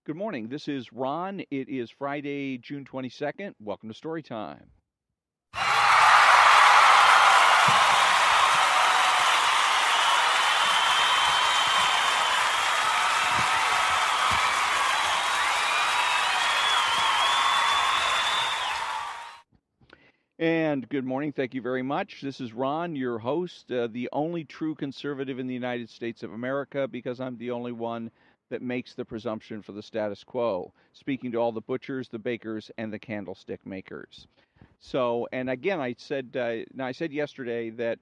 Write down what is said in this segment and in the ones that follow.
Good morning. This is Ron. It is Friday, June 22nd. Welcome to Story Time. And good morning. Thank you very much. This is Ron, your host, the only true conservative in the United States of America, because I'm the only one that makes the presumption for the status quo, speaking to all the butchers, the bakers, and the candlestick makers. So, and again, I said yesterday that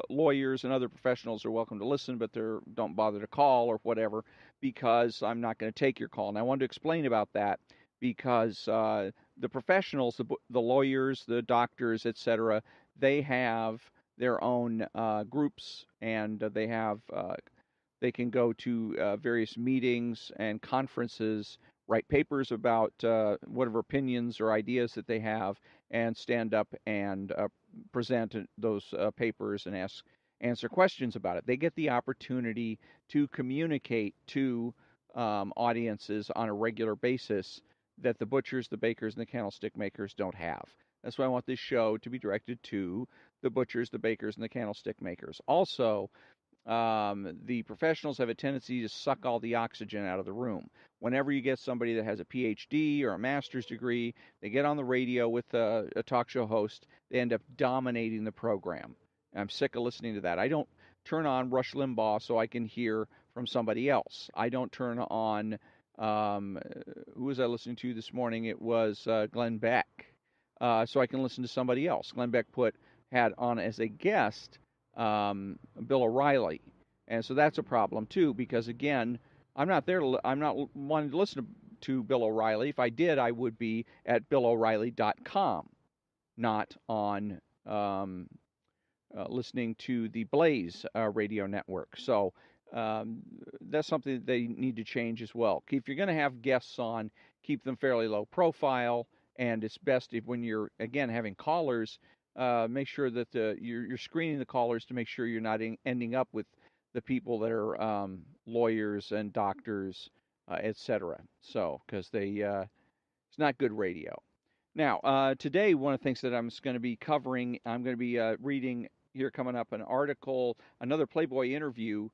lawyers and other professionals are welcome to listen, but they don't bother to call or whatever, because I'm not going to take your call. And I wanted to explain about that because the professionals, the lawyers, the doctors, etc., they have their own groups, and they can go to various meetings and conferences, write papers about whatever opinions or ideas that they have, and stand up and present those papers and answer questions about it. They get the opportunity to communicate to audiences on a regular basis that the butchers, the bakers, and the candlestick makers don't have. That's why I want this show to be directed to the butchers, the bakers, and the candlestick makers. Also, the professionals have a tendency to suck all the oxygen out of the room. Whenever you get somebody that has a PhD or a master's degree, they get on the radio with a talk show host, they end up dominating the program. And I'm sick of listening to that. I don't turn on Rush Limbaugh so I can hear from somebody else. I don't turn on, who was I listening to this morning? It was Glenn Beck, so I can listen to somebody else. Glenn Beck had on as a guest Bill O'Reilly, and so that's a problem too. Because again, I'm not wanting to listen to Bill O'Reilly. If I did, I would be at BillO'Reilly.com, not on listening to the Blaze radio network. So that's something that they need to change as well. If you're going to have guests on, keep them fairly low profile, and it's best if when you're again having callers, make sure that you're screening the callers to make sure you're not ending up with the people that are lawyers and doctors, etc. So because it's not good radio. Now, today, one of the things that I'm going to be covering, I'm going to be reading here coming up an article, another Playboy interview,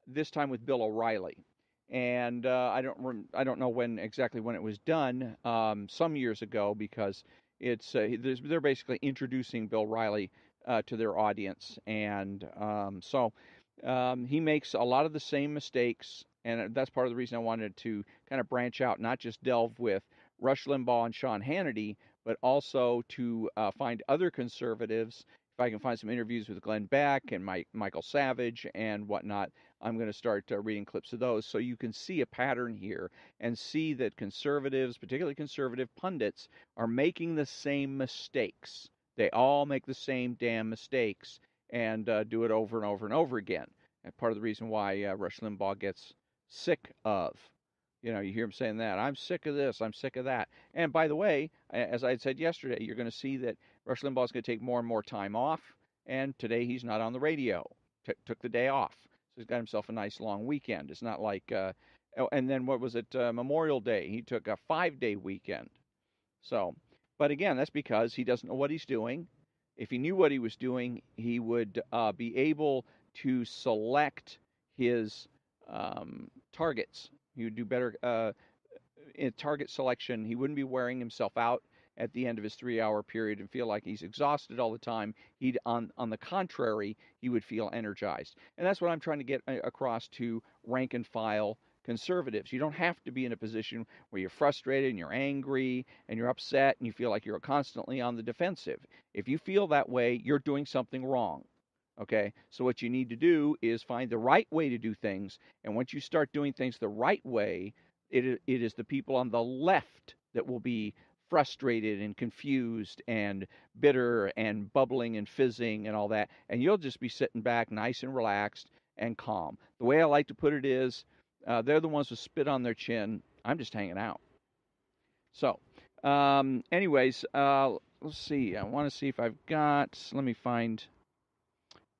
this time with Bill O'Reilly. And I don't know exactly when it was done, some years ago, because they're basically introducing Bill O'Reilly to their audience, and so he makes a lot of the same mistakes, and that's part of the reason I wanted to kind of branch out, not just delve with Rush Limbaugh and Sean Hannity, but also to find other conservatives. If I can find some interviews with Glenn Beck and Michael Savage and whatnot, I'm going to start reading clips of those so you can see a pattern here and see that conservatives, particularly conservative pundits, are making the same mistakes. They all make the same damn mistakes and do it over and over and over again. And part of the reason why Rush Limbaugh gets sick of. You hear him saying that. I'm sick of this. I'm sick of that. And by the way, as I had said yesterday, you're going to see that Rush Limbaugh is going to take more and more time off. And today he's not on the radio. Took the day off. So he's got himself a nice long weekend. It's not like, and then what was it? Memorial Day. He took a 5-day weekend. So, but again, that's because he doesn't know what he's doing. If he knew what he was doing, he would be able to select his targets. He would do better in target selection. He wouldn't be wearing himself out at the end of his 3-hour period and feel like he's exhausted all the time. He'd, on the contrary, he would feel energized. And that's what I'm trying to get across to rank and file conservatives. You don't have to be in a position where you're frustrated and you're angry and you're upset and you feel like you're constantly on the defensive. If you feel that way, you're doing something wrong. Okay, so what you need to do is find the right way to do things. And once you start doing things the right way, it is the people on the left that will be frustrated and confused and bitter and bubbling and fizzing and all that. And you'll just be sitting back nice and relaxed and calm. The way I like to put it is, they're the ones with spit on their chin. I'm just hanging out. So, anyways, let's see. I want to see if I've got, let me find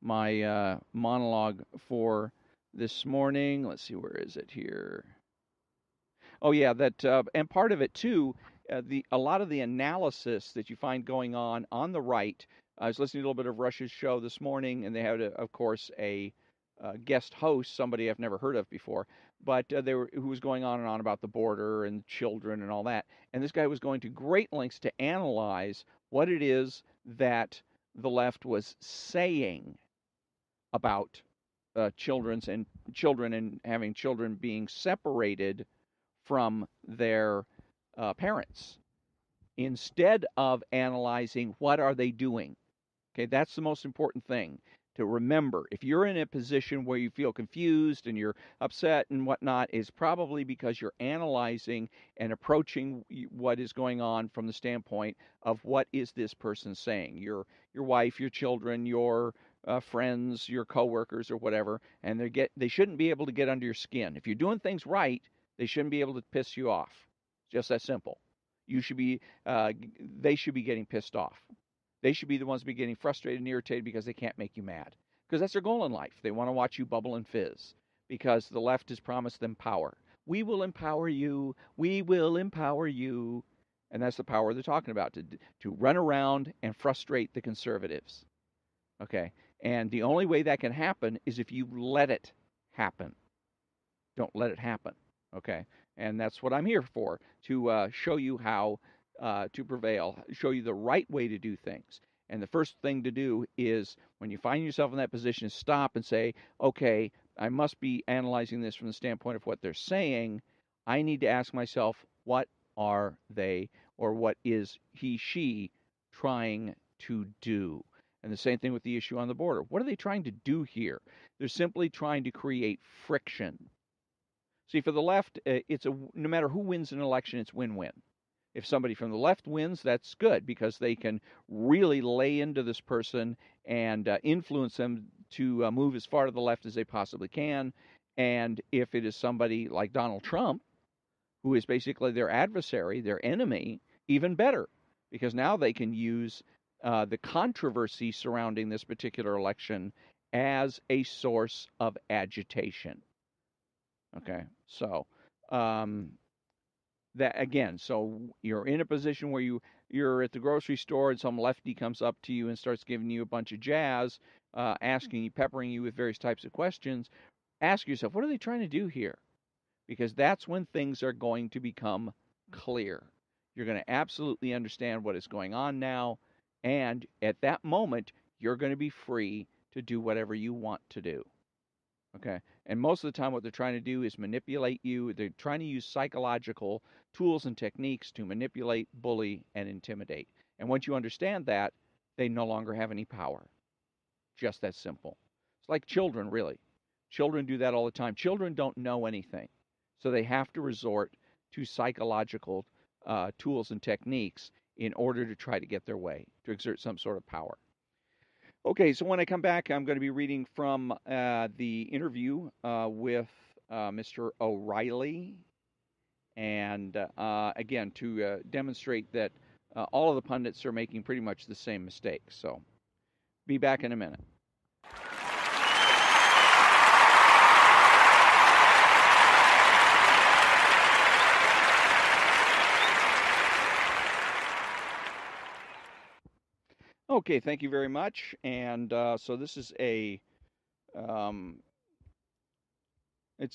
my monologue for this morning. Let's see, where is it here? Oh yeah, that and part of it too. The a lot of the analysis that you find going on the right. I was listening to a little bit of Rush's show this morning, and they had, of course, a guest host, somebody I've never heard of before, but they were who was going on and on about the border and children and all that. And this guy was going to great lengths to analyze what it is that the left was saying about children and having children being separated from their parents instead of analyzing what are they doing. Okay, that's the most important thing to remember. If you're in a position where you feel confused and you're upset and whatnot, it's probably because you're analyzing and approaching what is going on from the standpoint of what is this person saying. Your wife, your children, your friends, your coworkers, or whatever, and they shouldn't be able to get under your skin. If you're doing things right, they shouldn't be able to piss you off. Just that simple. You should be, they should be getting pissed off. They should be the ones to be getting frustrated and irritated because they can't make you mad. Because that's their goal in life. They want to watch you bubble and fizz because the left has promised them power. We will empower you. We will empower you. And that's the power they're talking about, to run around and frustrate the conservatives. Okay? And the only way that can happen is if you let it happen. Don't let it happen. Okay? And that's what I'm here for, to show you how to prevail, show you the right way to do things. And the first thing to do is, when you find yourself in that position, stop and say, okay, I must be analyzing this from the standpoint of what they're saying. I need to ask myself, what are they, or what is he, she trying to do? And the same thing with the issue on the border. What are they trying to do here? They're simply trying to create friction. See, for the left, no matter who wins an election, it's win-win. If somebody from the left wins, that's good because they can really lay into this person and influence them to move as far to the left as they possibly can. And if it is somebody like Donald Trump, who is basically their adversary, their enemy, even better, because now they can use the controversy surrounding this particular election as a source of agitation. Okay, so that again, so you're in a position where you're at the grocery store and some lefty comes up to you and starts giving you a bunch of jazz, asking you, peppering you with various types of questions. Ask yourself, what are they trying to do here? Because that's when things are going to become clear. You're going to absolutely understand what is going on now, and at that moment, you're going to be free to do whatever you want to do. Okay. And most of the time, what they're trying to do is manipulate you. They're trying to use psychological tools and techniques to manipulate, bully, and intimidate. And once you understand that, they no longer have any power. Just that simple. It's like children, really. Children do that all the time. Children don't know anything. So they have to resort to psychological tools and techniques in order to try to get their way, to exert some sort of power. Okay, so when I come back, I'm going to be reading from the interview with Mr. O'Reilly. And again, to demonstrate that all of the pundits are making pretty much the same mistakes. So be back in a minute. Okay, thank you very much. And so this is it's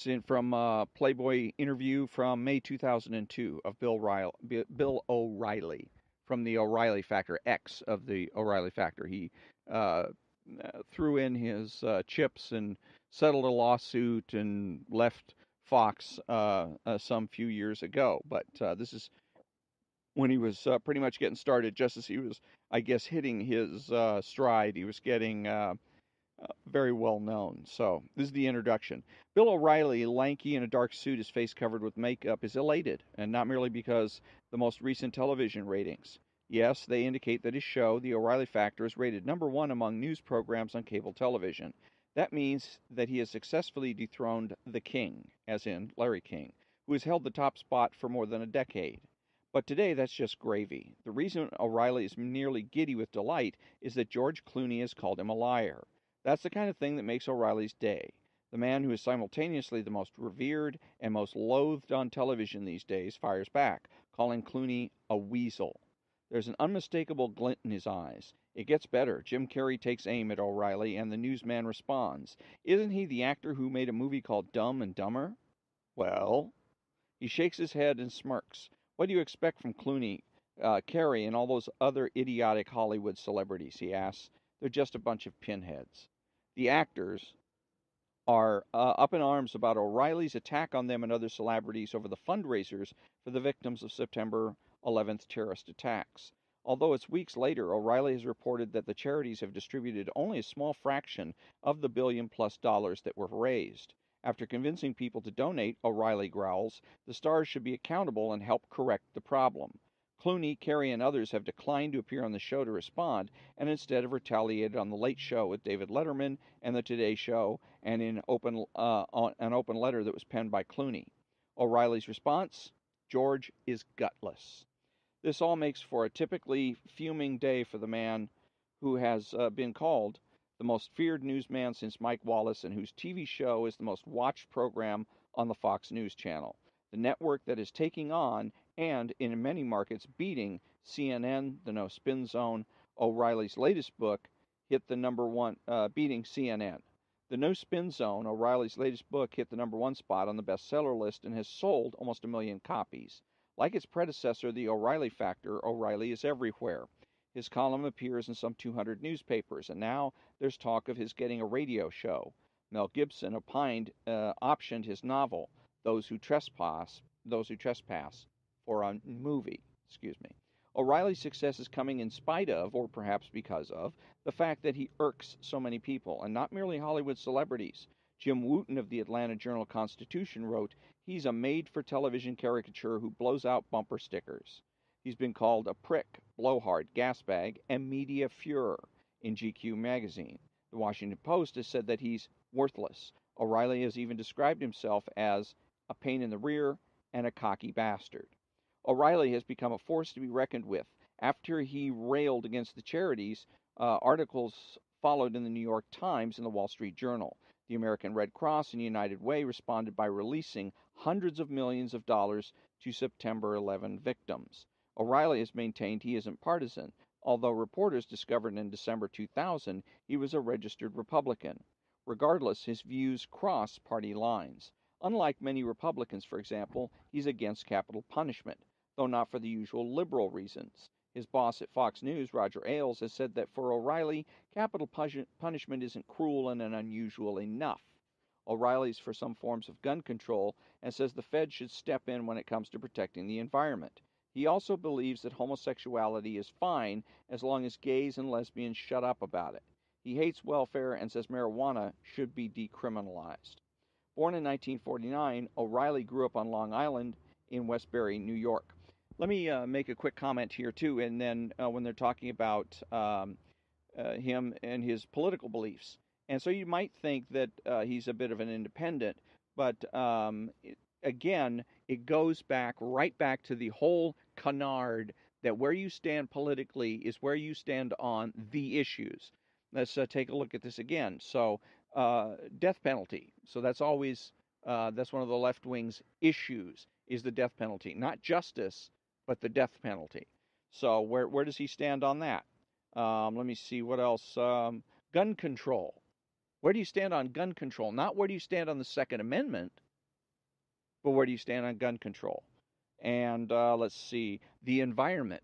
in from Playboy interview from May 2002 of Bill O'Reilly from the O'Reilly Factor, X of the O'Reilly Factor. He threw in his chips and settled a lawsuit and left Fox some few years ago. But this is when he was pretty much getting started, just as he was, I guess, hitting his stride. He was getting very well known. So this is the introduction. Bill O'Reilly, lanky in a dark suit, his face covered with makeup, is elated, and not merely because the most recent television ratings. Yes, they indicate that his show, The O'Reilly Factor, is rated #1 among news programs on cable television. That means that he has successfully dethroned the King, as in Larry King, who has held the top spot for more than a decade. But today, that's just gravy. The reason O'Reilly is nearly giddy with delight is that George Clooney has called him a liar. That's the kind of thing that makes O'Reilly's day. The man who is simultaneously the most revered and most loathed on television these days fires back, calling Clooney a weasel. There's an unmistakable glint in his eyes. It gets better. Jim Carrey takes aim at O'Reilly, and the newsman responds. Isn't he the actor who made a movie called Dumb and Dumber? Well, he shakes his head and smirks. What do you expect from Clooney, Carrey, and all those other idiotic Hollywood celebrities? He asks. They're just a bunch of pinheads. The actors are up in arms about O'Reilly's attack on them and other celebrities over the fundraisers for the victims of September 11th terrorist attacks. Although it's weeks later, O'Reilly has reported that the charities have distributed only a small fraction of the $1 billion+ that were raised. After convincing people to donate, O'Reilly growls, the stars should be accountable and help correct the problem. Clooney, Carrey, and others have declined to appear on the show to respond, and instead have retaliated on The Late Show with David Letterman and The Today Show, and in an open letter that was penned by Clooney. O'Reilly's response? George is gutless. This all makes for a typically fuming day for the man who has been called the most feared newsman since Mike Wallace, and whose TV show is the most watched program on the Fox News channel. The network that is taking on, and in many markets beating, CNN, The No Spin Zone. O'Reilly's latest book hit the number one, beating CNN. The No Spin Zone, O'Reilly's latest book, hit the number one spot on the bestseller list and has sold almost 1 million copies. Like its predecessor, The O'Reilly Factor, O'Reilly is everywhere. His column appears in some 200 newspapers, and now there's talk of his getting a radio show. Mel Gibson optioned his novel, Those Who Trespass, for a movie. O'Reilly's success is coming in spite of, or perhaps because of, the fact that he irks so many people, and not merely Hollywood celebrities. Jim Wooten of the Atlanta Journal-Constitution wrote, he's a made-for-television caricature who blows out bumper stickers. He's been called a prick, blowhard, gasbag, and media furor in GQ magazine. The Washington Post has said that he's worthless. O'Reilly has even described himself as a pain in the rear and a cocky bastard. O'Reilly has become a force to be reckoned with. After he railed against the charities, articles followed in the New York Times and the Wall Street Journal. The American Red Cross and United Way responded by releasing hundreds of millions of dollars to September 11 victims. O'Reilly has maintained he isn't partisan, although reporters discovered in December 2000 he was a registered Republican. Regardless, his views cross party lines. Unlike many Republicans, for example, he's against capital punishment, though not for the usual liberal reasons. His boss at Fox News, Roger Ailes, has said that for O'Reilly, capital punishment isn't cruel and unusual enough. O'Reilly's for some forms of gun control and says the Fed should step in when it comes to protecting the environment. He also believes that homosexuality is fine as long as gays and lesbians shut up about it. He hates welfare and says marijuana should be decriminalized. Born in 1949, O'Reilly grew up on Long Island in Westbury, New York. Let me make a quick comment here, too, and then when they're talking about him and his political beliefs. And so you might think that he's a bit of an independent, but again, it goes right back to the whole canard that where you stand politically is where you stand on the issues. Let's take a look at this again. So, death penalty. So that's always that's one of the left wing's issues, is the death penalty, not justice, but the death penalty. So where does he stand on that? Let me see what else. Gun control. Where do you stand on gun control? Not where do you stand on the Second Amendment, but where do you stand on gun control? And let's see, the environment.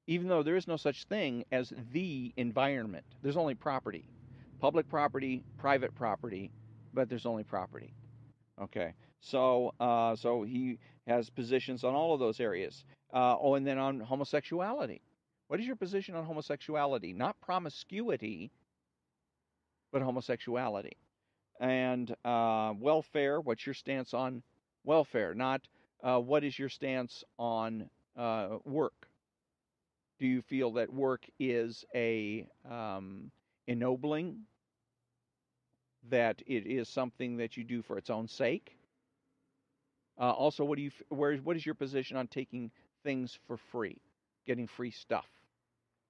Even though there is no such thing as the environment, there's only property. Public property, private property, but there's only property. Okay, so he has positions on all of those areas. And then on homosexuality. What is your position on homosexuality? Not promiscuity, but homosexuality. And welfare, what's your stance on welfare? Not what is your stance on work? Do you feel that work is a ennobling, that it is something that you do for its own sake? Also, what is your position on taking things for free, getting free stuff?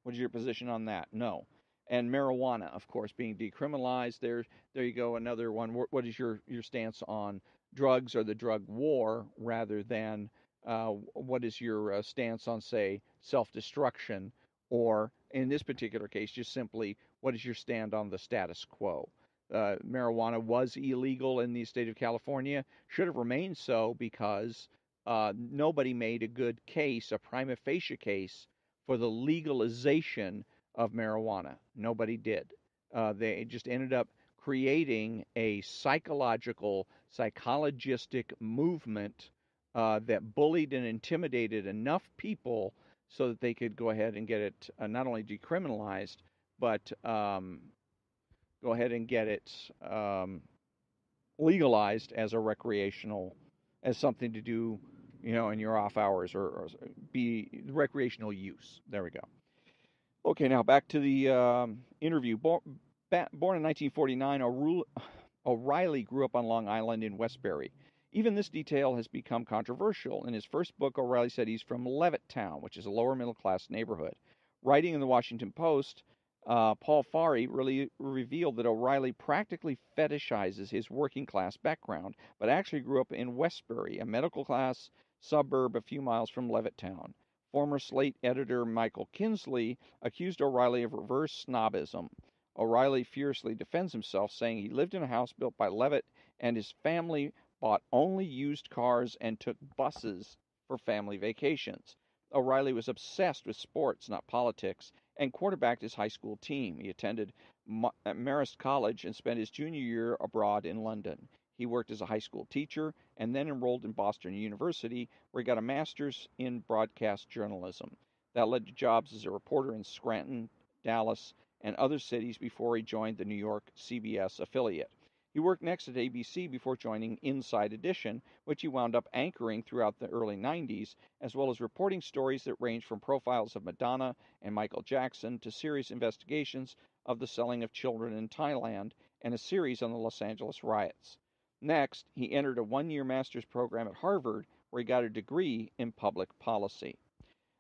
What is your position on that? No. And marijuana, of course, being decriminalized. There you go, another one. What is your stance on drugs or the drug war, rather than what is your stance on, say, self-destruction, or in this particular case, just simply what is your stand on the status quo? Marijuana was illegal in the state of California, should have remained so because nobody made a good case, a prima facie case, for the legalization of marijuana. Nobody did. They just ended up creating a psychologistic movement that bullied and intimidated enough people so that they could go ahead and get it not only decriminalized, but go ahead and get it legalized as a recreational, as something to do, in your off hours, or be recreational use. There we go. Okay, now back to the interview. Born in 1949, O'Reilly grew up on Long Island in Westbury. Even this detail has become controversial. In his first book, O'Reilly said he's from Levittown, which is a lower middle class neighborhood. Writing in the Washington Post, Paul Farhi really revealed that O'Reilly practically fetishizes his working class background, but actually grew up in Westbury, a middle class suburb a few miles from Levittown. Former Slate editor Michael Kinsley accused O'Reilly of reverse snobism. O'Reilly fiercely defends himself, saying he lived in a house built by Levitt and his family bought only used cars and took buses for family vacations. O'Reilly was obsessed with sports, not politics, and quarterbacked his high school team. He attended Marist College and spent his junior year abroad in London. He worked as a high school teacher and then enrolled in Boston University, where he got a master's in broadcast journalism. That led to jobs as a reporter in Scranton, Dallas, and other cities before he joined the New York CBS affiliate. He worked next at ABC before joining Inside Edition, which he wound up anchoring throughout the early 90s, as well as reporting stories that ranged from profiles of Madonna and Michael Jackson to serious investigations of the selling of children in Thailand and a series on the Los Angeles riots. Next, he entered a one-year master's program at Harvard, where he got a degree in public policy.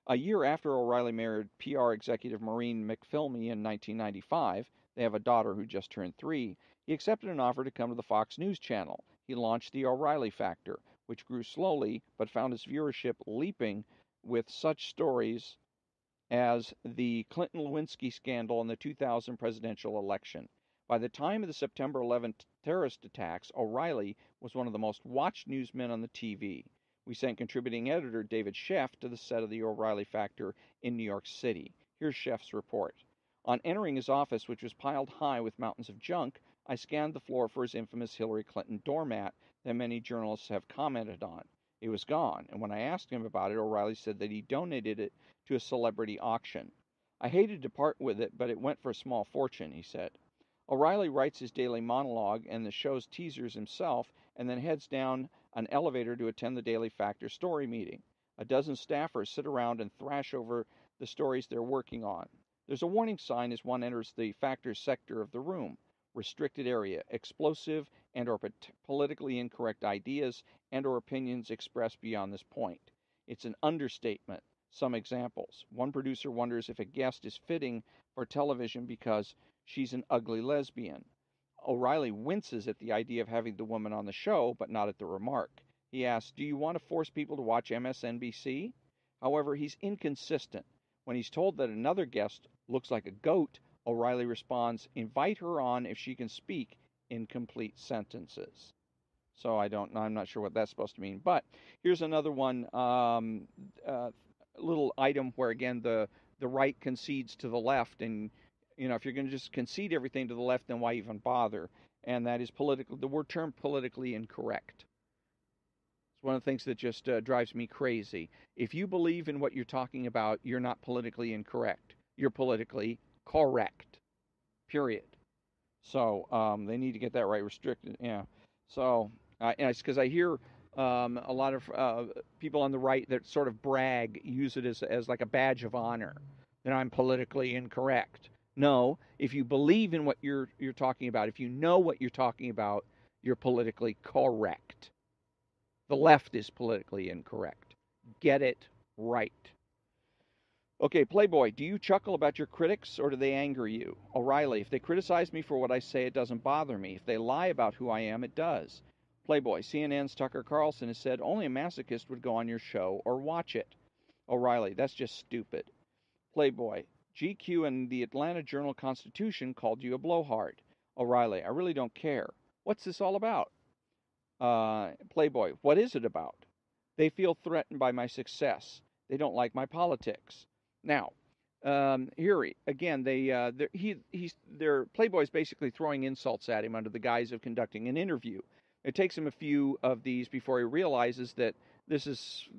A year after O'Reilly married PR executive Maureen McPhilmy in 1995, they have a daughter who just turned 3, he accepted an offer to come to the Fox News channel. He launched the O'Reilly Factor, which grew slowly but found its viewership leaping with such stories as the Clinton-Lewinsky scandal and the 2000 presidential election. By the time of the September 11th terrorist attacks, O'Reilly was one of the most watched newsmen on the TV. We sent contributing editor David Sheff to the set of the O'Reilly Factor in New York City. Here's Sheff's report. On entering his office, which was piled high with mountains of junk, I scanned the floor for his infamous Hillary Clinton doormat that many journalists have commented on. It was gone, and when I asked him about it, O'Reilly said that he donated it to a celebrity auction. I hated to part with it, but it went for a small fortune, he said. O'Reilly writes his daily monologue and the show's teasers himself, and then heads down an elevator to attend the Daily Factor story meeting. A dozen staffers sit around and thrash over the stories they're working on. There's a warning sign as one enters the Factor sector of the room. Restricted area, explosive and or politically incorrect ideas and or opinions expressed beyond this point. It's an understatement. Some examples. One producer wonders if a guest is fitting for television because she's an ugly lesbian. O'Reilly winces at the idea of having the woman on the show, but not at the remark. He asks, do you want to force people to watch MSNBC? However, he's inconsistent. When he's told that another guest looks like a goat, O'Reilly responds, invite her on if she can speak in complete sentences. So I'm not sure what that's supposed to mean. But here's another one, little item where, again, the right concedes to the left. And, if you're going to just concede everything to the left, then why even bother? And that is the term politically incorrect. It's one of the things that just drives me crazy. If you believe in what you're talking about, you're not politically incorrect. You're politically correct. Period. So they need to get that right. Restricted. Yeah. So because I hear a lot of people on the right that sort of brag, use it as like a badge of honor, that I'm politically incorrect. No, if you believe in what you're talking about, if you know what you're talking about, you're politically correct. The left is politically incorrect. Get it right. Okay, Playboy, do you chuckle about your critics or do they anger you? O'Reilly, if they criticize me for what I say, it doesn't bother me. If they lie about who I am, it does. Playboy, CNN's Tucker Carlson has said only a masochist would go on your show or watch it. O'Reilly, that's just stupid. Playboy, GQ and the Atlanta Journal Constitution called you a blowhard. O'Reilly, I really don't care. What's this all about? Playboy, what is it about? They feel threatened by my success. They don't like my politics. Now, here again, their Playboy's basically throwing insults at him under the guise of conducting an interview. It takes him a few of these before he realizes that this is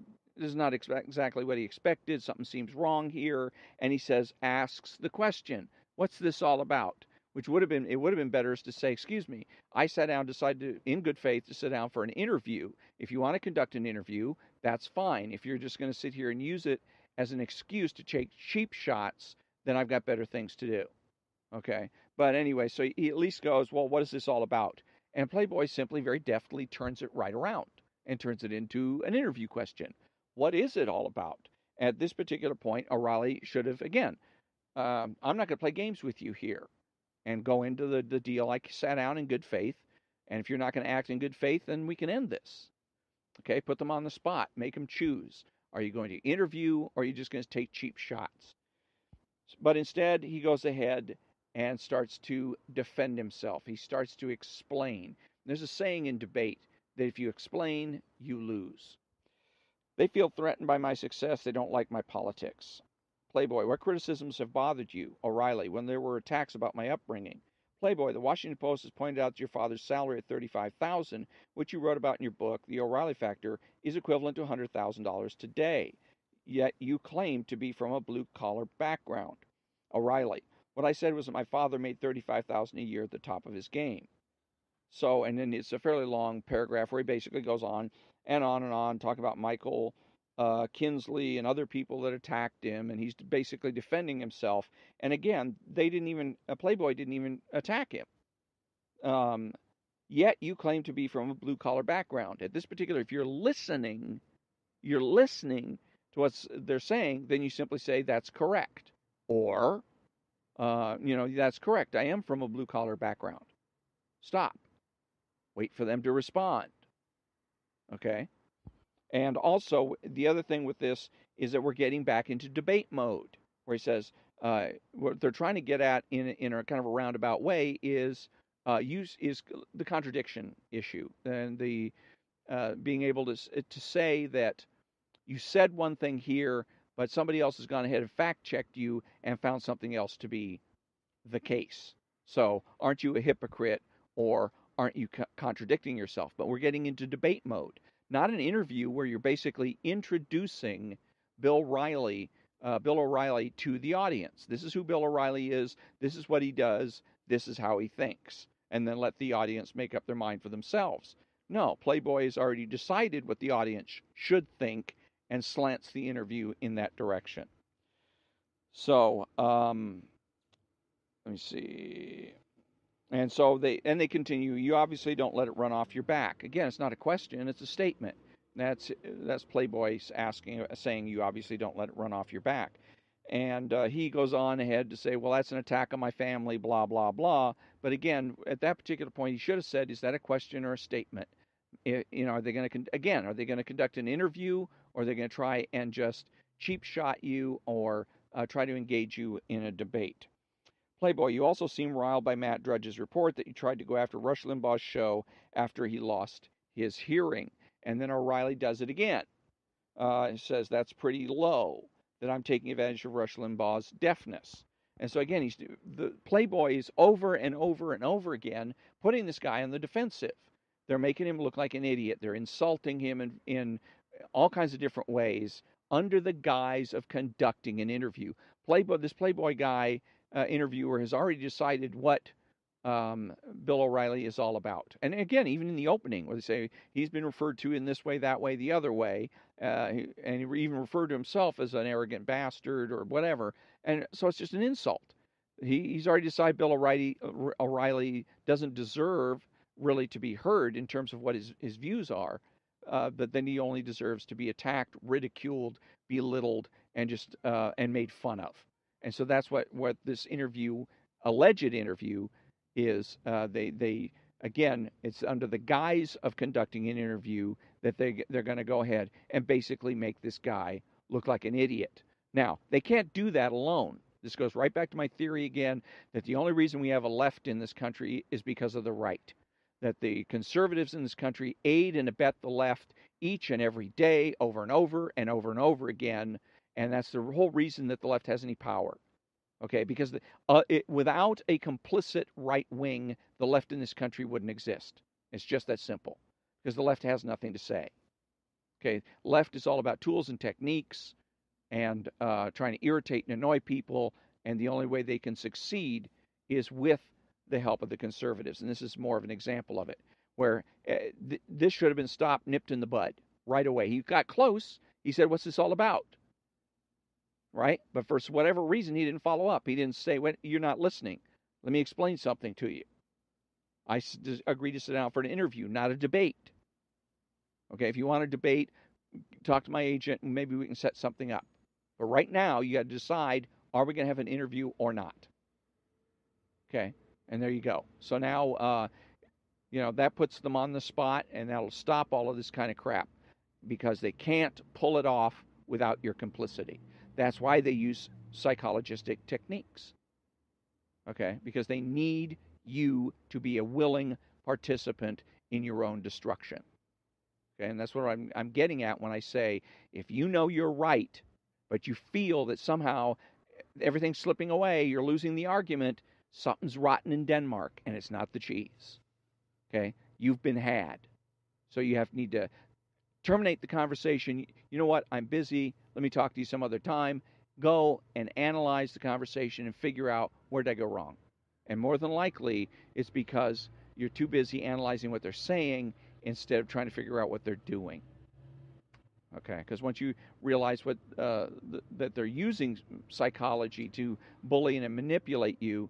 not exactly what he expected. Something seems wrong here, and he asks the question, "What's this all about?" Which would have been better is to say, "Excuse me, I sat down, decided in good faith to sit down for an interview. If you want to conduct an interview, that's fine. If you're just going to sit here and use it as an excuse to take cheap shots, then I've got better things to do." Okay. But anyway, so he at least goes, "Well, what is this all about?" And Playboy simply very deftly turns it right around and turns it into an interview question. What is it all about? At this particular point, O'Reilly should have, again, I'm not going to play games with you here and go into the deal. I sat down in good faith. And if you're not going to act in good faith, then we can end this. Okay, put them on the spot. Make them choose. Are you going to interview or are you just going to take cheap shots? But instead, he goes ahead and starts to defend himself. He starts to explain. There's a saying in debate that if you explain, you lose. They feel threatened by my success. They don't like my politics. Playboy, what criticisms have bothered you? O'Reilly, when there were attacks about my upbringing. Playboy, the Washington Post has pointed out that your father's salary at $35,000, which you wrote about in your book, The O'Reilly Factor, is equivalent to $100,000 today. Yet you claim to be from a blue-collar background. O'Reilly, what I said was that my father made $35,000 a year at the top of his game. So, and then it's a fairly long paragraph where he basically goes on and on and on, talking about Michael Kinsley and other people that attacked him, and he's basically defending himself. And again, Playboy didn't even attack him. Yet you claim to be from a blue-collar background. At this particular, if you're listening to what they're saying, then you simply say, that's correct. Or, that's correct. I am from a blue-collar background. Stop. Wait for them to respond. Okay? And also, the other thing with this is that we're getting back into debate mode, where he says what they're trying to get at in a kind of a roundabout way is the contradiction issue and the being able to say that you said one thing here, but somebody else has gone ahead and fact-checked you and found something else to be the case. So aren't you a hypocrite, or aren't you contradicting yourself? But we're getting into debate mode, not an interview where you're basically introducing Bill O'Reilly to the audience. This is who Bill O'Reilly is. This is what he does. This is how he thinks. And then let the audience make up their mind for themselves. No, Playboy has already decided what the audience should think and slants the interview in that direction. So, let me see. And so they continue. You obviously don't let it run off your back. Again, it's not a question; it's a statement. That's Playboy saying you obviously don't let it run off your back. And he goes on ahead to say, well, that's an attack on my family, blah blah blah. But again, at that particular point, he should have said, is that a question or a statement? Are they going to conduct an interview, or are they going to try and just cheap shot you, or try to engage you in a debate? Playboy, you also seem riled by Matt Drudge's report that you tried to go after Rush Limbaugh's show after he lost his hearing. And then O'Reilly does it again. He says that's pretty low, that I'm taking advantage of Rush Limbaugh's deafness. And so again, the Playboy is over and over and over again putting this guy on the defensive. They're making him look like an idiot. They're insulting him in all kinds of different ways under the guise of conducting an interview. This Playboy guy, interviewer, has already decided what Bill O'Reilly is all about. And again, even in the opening, where they say he's been referred to in this way, that way, the other way, and he even referred to himself as an arrogant bastard or whatever. And so it's just an insult. He's already decided Bill O'Reilly doesn't deserve really to be heard in terms of what his views are, but then he only deserves to be attacked, ridiculed, belittled, and just and made fun of. And so that's what this alleged interview, is. They again, it's under the guise of conducting an interview that they're going to go ahead and basically make this guy look like an idiot. Now, they can't do that alone. This goes right back to my theory again, that the only reason we have a left in this country is because of the right. That the conservatives in this country aid and abet the left each and every day, over and over and over and over again. And that's the whole reason that the left has any power. Okay, because without a complicit right wing, the left in this country wouldn't exist. It's just that simple, because the left has nothing to say. Okay, left is all about tools and techniques and trying to irritate and annoy people, and the only way they can succeed is with the help of the conservatives. And this is more of an example of it, where this should have been stopped, nipped in the bud right away. He got close. He said, "What's this all about?" Right? But for whatever reason, he didn't follow up. He didn't say, "You're not listening. Let me explain something to you. I agreed to sit down for an interview, not a debate." Okay, if you want to debate, talk to my agent, and maybe we can set something up. But right now, you got to decide, are we going to have an interview or not? Okay, and there you go. So now, that puts them on the spot, and that'll stop all of this kind of crap, because they can't pull it off without your complicity. That's why they use psychologistic techniques. Okay, because they need you to be a willing participant in your own destruction. Okay, and that's what I'm getting at when I say, if you know you're right, but you feel that somehow everything's slipping away, you're losing the argument, something's rotten in Denmark, and it's not the cheese. Okay, you've been had. So you need to terminate the conversation. You know what? I'm busy. Let me talk to you some other time. Go and analyze the conversation and figure out, where did I go wrong? And more than likely, it's because you're too busy analyzing what they're saying instead of trying to figure out what they're doing. Okay, because once you realize that they're using psychology to bully and manipulate you,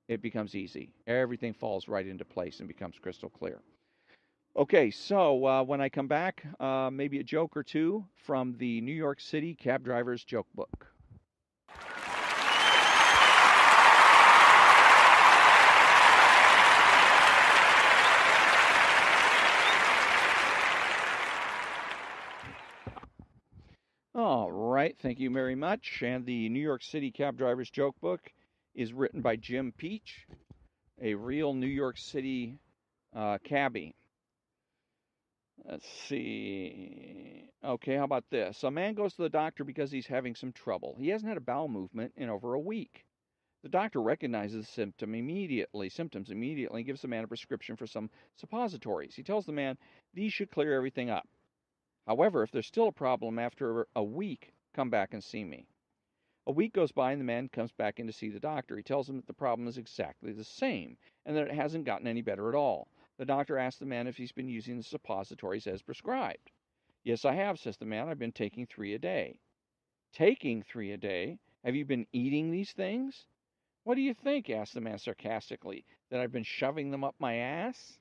it becomes easy. Everything falls right into place and becomes crystal clear. Okay, so when I come back, maybe a joke or two from the New York City Cab Driver's Joke Book. All right, thank you very much. And the New York City Cab Driver's Joke Book is written by Jim Peach, a real New York City cabbie. Let's see. Okay, how about this? A man goes to the doctor because he's having some trouble. He hasn't had a bowel movement in over a week. The doctor recognizes the symptoms immediately, and gives the man a prescription for some suppositories. He tells the man these should clear everything up. However, if there's still a problem after a week, come back and see me. A week goes by and the man comes back in to see the doctor. He tells him that the problem is exactly the same and that it hasn't gotten any better at all. The doctor asks the man if he's been using the suppositories as prescribed. "Yes, I have," says the man. "I've been taking 3 a day." "Taking 3 a day? Have you been eating these things?" "What do you think?" asked the man sarcastically. "That I've been shoving them up my ass?"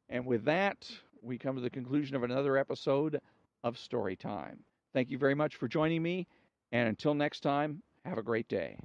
And with that, we come to the conclusion of another episode of Story Time. Thank you very much for joining me, and until next time, have a great day.